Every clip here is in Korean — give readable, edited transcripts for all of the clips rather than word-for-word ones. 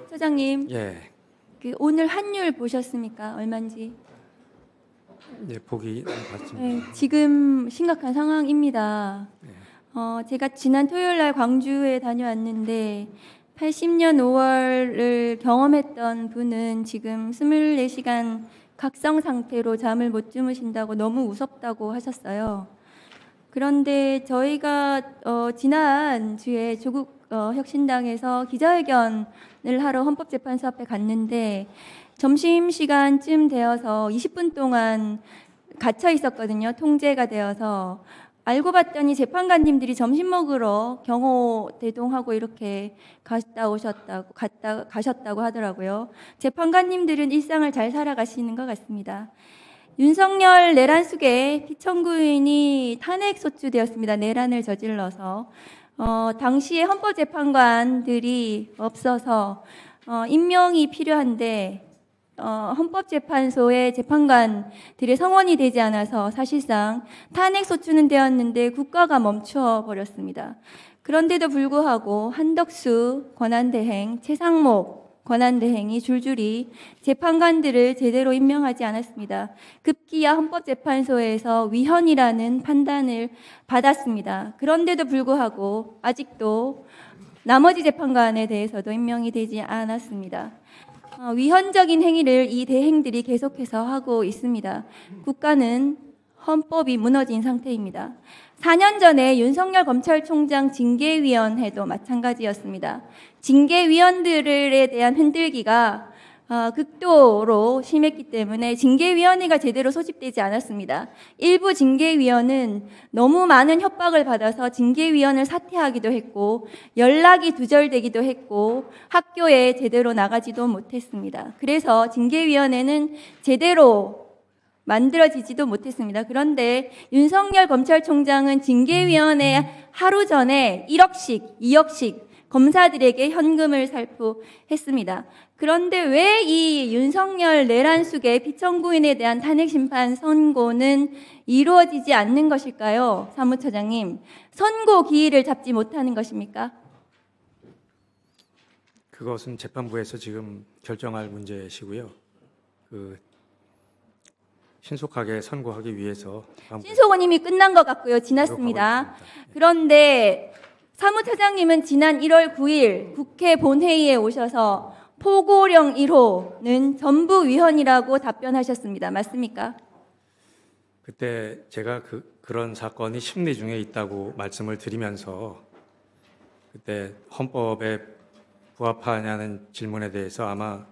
처장님, 예, 오늘 환율 보셨습니까? 얼마인지? 예, 보기 봤습니다. 네, 지금 심각한 상황입니다. 제가 지난 토요일 날 광주에 다녀왔는데 80년 5월을 경험했던 분은 지금 24시간 각성 상태로 잠을 못 주무신다고 너무 무섭다고 하셨어요. 그런데 저희가 지난 주에 조국 혁신당에서 기자회견을 하러 헌법재판소 앞에 갔는데 점심시간쯤 되어서 20분 동안 갇혀 있었거든요. 통제가 되어서. 알고 봤더니 재판관님들이 점심 먹으러 경호대동하고 이렇게 가셨다고 하더라고요. 재판관님들은 일상을 잘 살아가시는 것 같습니다. 윤석열 내란 수계 피청구인이 탄핵 소추되었습니다. 내란을 저질러서. 당시에 헌법재판관들이 없어서 임명이 필요한데 헌법재판소의 재판관들의 성원이 되지 않아서 사실상 탄핵 소추는 되었는데 국가가 멈춰 버렸습니다. 그런데도 불구하고 한덕수 권한대행, 최상목 권한대행이 줄줄이 재판관들을 제대로 임명하지 않았습니다. 급기야 헌법재판소에서 위헌이라는 판단을 받았습니다. 그런데도 불구하고 아직도 나머지 재판관에 대해서도 임명이 되지 않았습니다. 위헌적인 행위를 이 대행들이 계속해서 하고 있습니다. 국가는 헌법이 무너진 상태입니다. 4년 전에 윤석열 검찰총장 징계위원회도 마찬가지였습니다. 징계위원들에 대한 흔들기가 극도로 심했기 때문에 징계위원회가 제대로 소집되지 않았습니다. 일부 징계위원은 너무 많은 협박을 받아서 징계위원을 사퇴하기도 했고 연락이 두절되기도 했고 학교에 제대로 나가지도 못했습니다. 그래서 징계위원회는 제대로 만들어지지도 못했습니다. 그런데 윤석열 검찰총장은 징계위원회 하루 전에 1억씩, 2억씩 검사들에게 현금을 살포했습니다. 그런데 왜 이 윤석열 내란 수계 피청구인에 대한 탄핵 심판 선고는 이루어지지 않는 것일까요? 사무처장님, 선고 기일을 잡지 못하는 것입니까? 그것은 재판부에서 지금 결정할 문제시고요. 신속하게 선고하기 위해서 신속은 이미 끝난 것 같고요. 지났습니다. 그런데 사무처장님은 지난 1월 9일 국회 본회의에 오셔서 포고령 1호는 전부 위헌이라고 답변하셨습니다. 맞습니까? 그때 제가 그런 사건이 심리 중에 있다고 말씀을 드리면서 그때 헌법에 부합하냐는 질문에 대해서 아마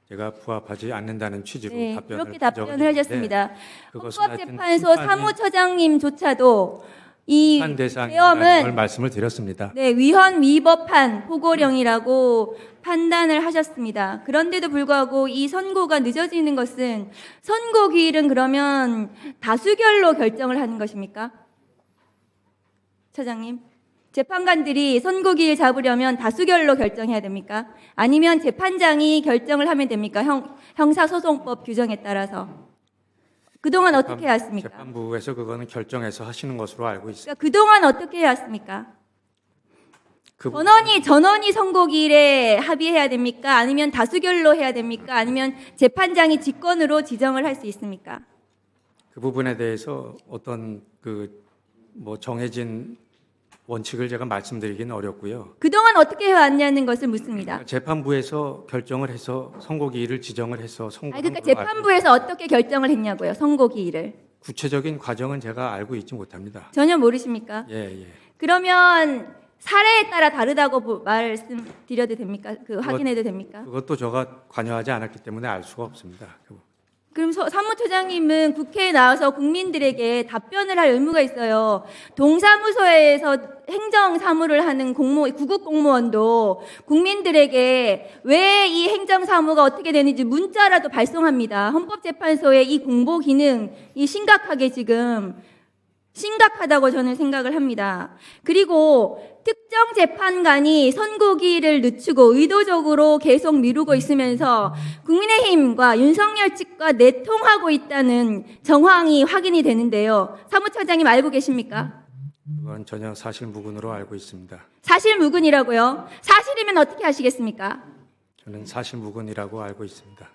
제가 부합하지 않는다는 취지로 그렇게 답변을 하셨습니다. 그것은 헌법재판소 사무처장님조차도 이 대상이라는 걸 말씀을 드렸습니다. 위헌 위법한 포고령이라고 판단을 하셨습니다. 그런데도 불구하고 이 선고가 늦어지는 것은 선고 기일은 그러면 다수결로 결정을 하는 것입니까? 처장님, 재판관들이 선고 기일 잡으려면 다수결로 결정해야 됩니까? 아니면 재판장이 결정을 하면 됩니까? 형사소송법 규정에 따라서. 그동안 어떻게 해왔습니까? 재판부에서 그거는 결정해서 하시는 것으로 알고 있습니다. 그러니까 그동안 어떻게 해왔습니까? 전원이 선고기일에 합의해야 됩니까? 아니면 다수결로 해야 됩니까? 아니면 재판장이 직권으로 지정을 할 수 있습니까? 그 부분에 대해서 어떤 정해진 원칙을 제가 말씀드리기는 어렵고요. 그동안 어떻게 해왔냐는 것을 묻습니다. 재판부에서 결정을 해서 선고기일을 지정을 해서 선고한 그러니까 걸로 재판부에서 어떻게 결정을 했냐고요. 선고기일을. 구체적인 과정은 제가 알고 있지 못합니다. 전혀 모르십니까? 예. 그러면 사례에 따라 다르다고 말씀드려도 됩니까? 확인해도 됩니까? 그것도 제가 관여하지 않았기 때문에 알 수가 없습니다. 그럼 사무처장님은 국회에 나와서 국민들에게 답변을 할 의무가 있어요. 동사무소에서 행정사무를 하는 구급 공무원도 국민들에게 왜 이 행정사무가 어떻게 되는지 문자라도 발송합니다. 헌법재판소의 이 공보 기능이 심각하다고 저는 생각을 합니다. 그리고 특정 재판관이 선고기일을 늦추고 의도적으로 계속 미루고 있으면서 국민의힘과 윤석열 측과 내통하고 있다는 정황이 확인이 되는데요. 사무처장님 알고 계십니까? 그건 전혀 사실무근으로 알고 있습니다. 사실무근이라고요? 사실이면 어떻게 하시겠습니까? 저는 사실무근이라고 알고 있습니다.